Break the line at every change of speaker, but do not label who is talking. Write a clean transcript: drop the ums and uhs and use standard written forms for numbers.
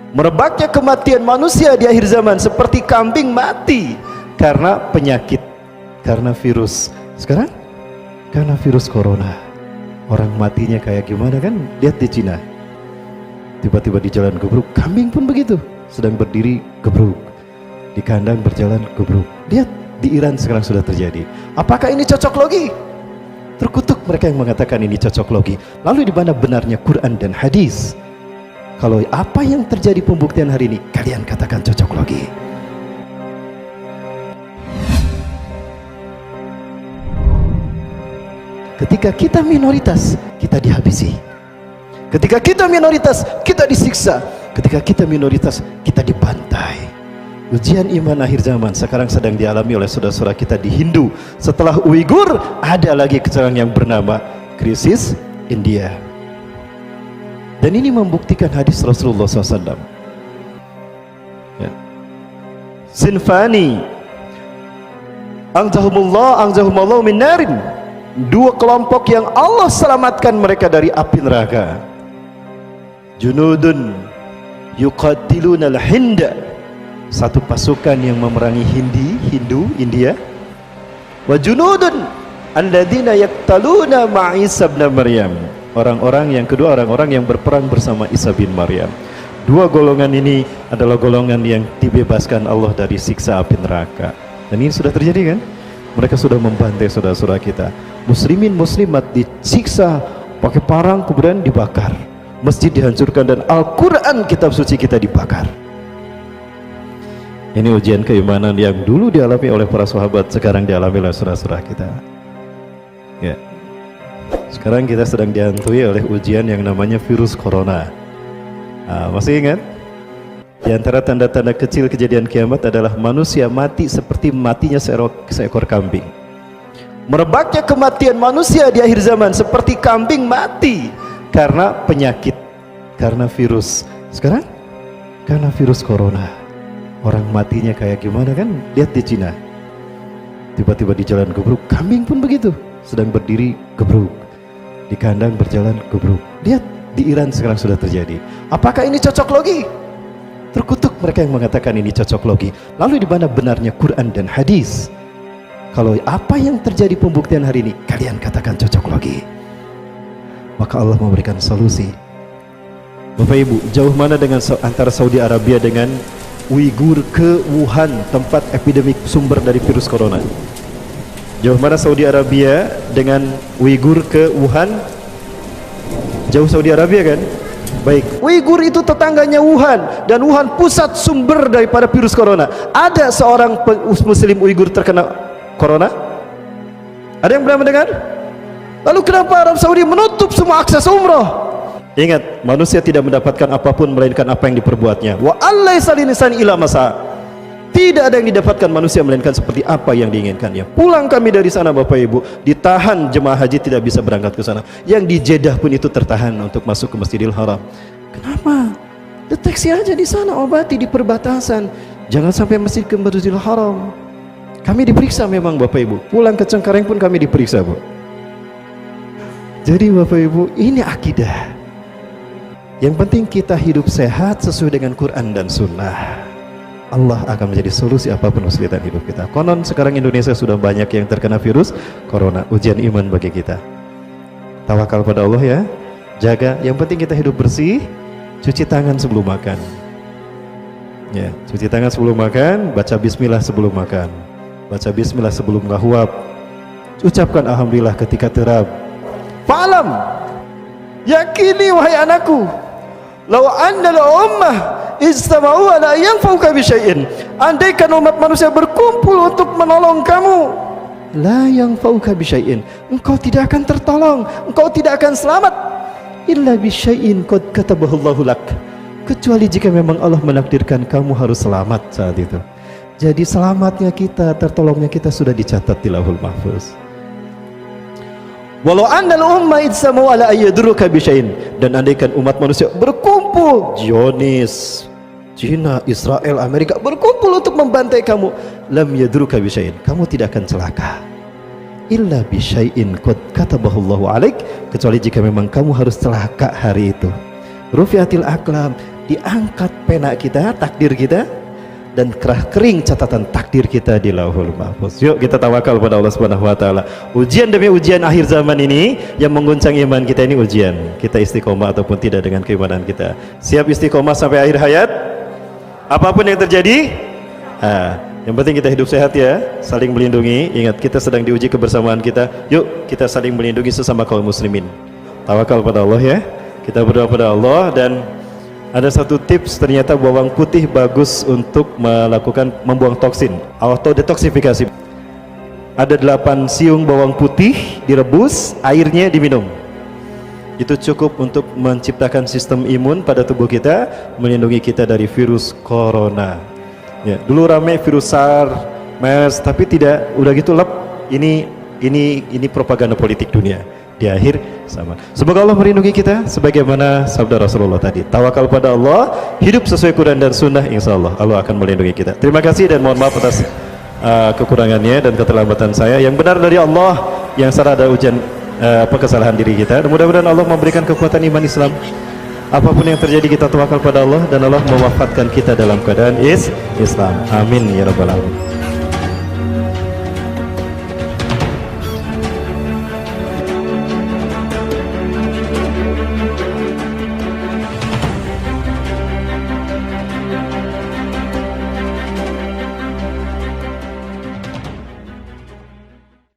Merebaknya kematian manusia di akhir zaman seperti kambing mati karena penyakit, karena virus. Sekarang karena virus corona, orang matinya kayak gimana kan? Lihat di Cina, tiba-tiba di jalan gebruk. Kambing pun begitu, sedang berdiri gebruk, di kandang berjalan gebruk. Lihat di Iran sekarang sudah terjadi. Apakah ini cocok logi? Terkutuk mereka yang mengatakan ini cocok logi. Lalu di mana benarnya Quran dan hadis? Kalau apa yang terjadi pembuktian hari ini kalian katakan cocok logi. Ketika kita minoritas, kita dihabisi. Ketika kita minoritas, kita disiksa. Ketika kita minoritas, kita dibantai. Ujian iman akhir zaman sekarang sedang dialami oleh saudara-saudara kita di Hindu. Setelah Uighur, ada lagi sekarang yang bernama krisis India. Dan ini membuktikan hadis Rasulullah SAW. Ya. Sinfani anzahumullah min narin. Dua kelompok yang Allah selamatkan mereka dari api neraka. Junudun yuqatiluna al-hinda. Satu pasukan yang memerangi Hindu, India. Wa junudun alladzina yaqtaluna ma'a Isa ibn Maryam. Orang-orang yang kedua, orang-orang yang berperang bersama Isa bin Maryam. Dua golongan ini adalah golongan yang dibebaskan Allah dari siksa api neraka. Dan ini sudah terjadi kan? Mereka sudah membantai saudara-saudara kita. Muslimin muslimat disiksa pakai parang, kemudian dibakar. Masjid dihancurkan dan Al-Quran kitab suci kita dibakar. Ini ujian keimanan yang dulu dialami oleh para sahabat, sekarang dialami oleh saudara-saudara kita. Ya. Sekarang kita sedang dihantui oleh ujian yang namanya virus corona. Masih ingat? Di antara tanda-tanda kecil kejadian kiamat adalah manusia mati seperti matinya seekor kambing. Merebaknya kematian manusia di akhir zaman seperti kambing mati karena penyakit, karena virus. Sekarang karena virus corona, orang matinya kayak gimana kan? Lihat di Cina, tiba-tiba di jalan gebruk. Kambing pun begitu, sedang berdiri gebruk, di kandang berjalan gebruk. Lihat di Iran sekarang sudah terjadi. Apakah ini cocok logi? Terkutuk mereka yang mengatakan ini cocok logi. Lalu di mana benarnya Quran dan hadis? Kalau apa yang terjadi pembuktian hari ini kalian katakan cocok logi, maka Allah memberikan solusi. Bapak Ibu, jauh mana dengan antara Saudi Arabia dengan Uighur ke Wuhan, tempat epidemik sumber dari virus corona? Jauh mana Saudi Arabia dengan Uighur ke Wuhan? Jauh Saudi Arabia kan? Baik, Uighur itu tetangganya Wuhan, dan Wuhan pusat sumber daripada virus corona. Ada seorang muslim Uighur terkena corona? Ada yang pernah mendengar? Lalu kenapa Arab Saudi menutup semua akses umroh? Ingat, manusia tidak mendapatkan apapun melainkan apa yang diperbuatnya. Wa allaisa linsani illa masa. Tidak ada yang didapatkan manusia melainkan seperti apa yang diinginkannya. Pulang kami dari sana Bapak Ibu, ditahan jemaah haji tidak bisa berangkat ke sana. Yang di Jeddah pun itu tertahan untuk masuk ke Masjidil Haram. Kenapa? Deteksi aja di sana, obati di perbatasan. Jangan sampai masjid ke Masjidil Haram. Kami diperiksa memang Bapak Ibu. Pulang ke Cengkareng pun kami diperiksa, Bu. Jadi Bapak Ibu, ini akidah. Yang penting kita hidup sehat sesuai dengan Quran dan Sunnah. Allah akan menjadi solusi apapun kesulitan hidup kita. Konon sekarang Indonesia sudah banyak yang terkena virus corona. Ujian iman bagi kita. Tawakal pada Allah ya. Jaga. Yang penting kita hidup bersih. Cuci tangan sebelum makan. Ya, cuci tangan sebelum makan. Baca Bismillah sebelum makan. Baca Bismillah sebelum ngahwab. Ucapkan Alhamdulillah ketika terab. Fa'alam, yakini wahai anakku, law anna al-ummah istama'u ala yanfa'uka bi syai'in. Andaikan umat manusia berkumpul untuk menolong kamu, la yanfa'uka bi syai'in, engkau tidak akan tertolong, engkau tidak akan selamat, illa bi syai'in qad katabahu Allahu lak, kecuali jika memang Allah menakdirkan kamu harus selamat saat itu. Jadi selamatnya kita, tertolongnya kita sudah dicatat di Lauhul Mahfuz. Walau annal umma idsamu ala ayyadruka bisyai'in, dan andaikan umat manusia berkumpul, Zionis, Cina, Israel, Amerika berkumpul untuk membantai kamu, lam yadruka bisyai'in, kamu tidak akan celaka, illa bisyai'in qad katabahu Allahu alaik, kecuali jika memang kamu harus celaka hari itu. Rufiatil aqlam, diangkat pena kita, takdir kita, dan kerah kering catatan takdir kita di Lauhul Mahfuz. Yuk kita tawakal pada Allah Subhanahu wa taala. Ujian demi ujian akhir zaman ini yang mengguncang iman kita ini ujian. Kita istiqomah ataupun tidak dengan keimanan kita. Siap istiqomah sampai akhir hayat? Apapun yang terjadi, yang penting kita hidup sehat ya, saling melindungi. Ingat kita sedang diuji kebersamaan kita. Yuk kita saling melindungi sesama kaum muslimin. Tawakal pada Allah ya. Kita berdoa pada Allah. Dan ada satu tips, ternyata bawang putih bagus untuk membuang toksin, auto detoksifikasi. Ada 8 siung bawang putih direbus, airnya diminum. Itu cukup untuk menciptakan sistem imun pada tubuh kita, melindungi kita dari virus corona. Ya, dulu rame virus SARS, MERS, tapi tidak, udah gitu lep. Ini propaganda politik dunia. Di akhir sama. Semoga Allah melindungi kita sebagaimana sabda Rasulullah tadi. Tawakal pada Allah, hidup sesuai Quran dan Sunnah, insya Allah Allah akan melindungi kita. Terima kasih dan mohon maaf atas kekurangannya dan keterlambatan saya. Yang benar dari Allah, yang salah ada ujian kesalahan diri kita. Dan mudah-mudahan Allah memberikan kekuatan iman Islam. Apapun yang terjadi kita tawakal pada Allah dan Allah mewafatkan kita dalam keadaan Islam. Amin ya rabbal alamin.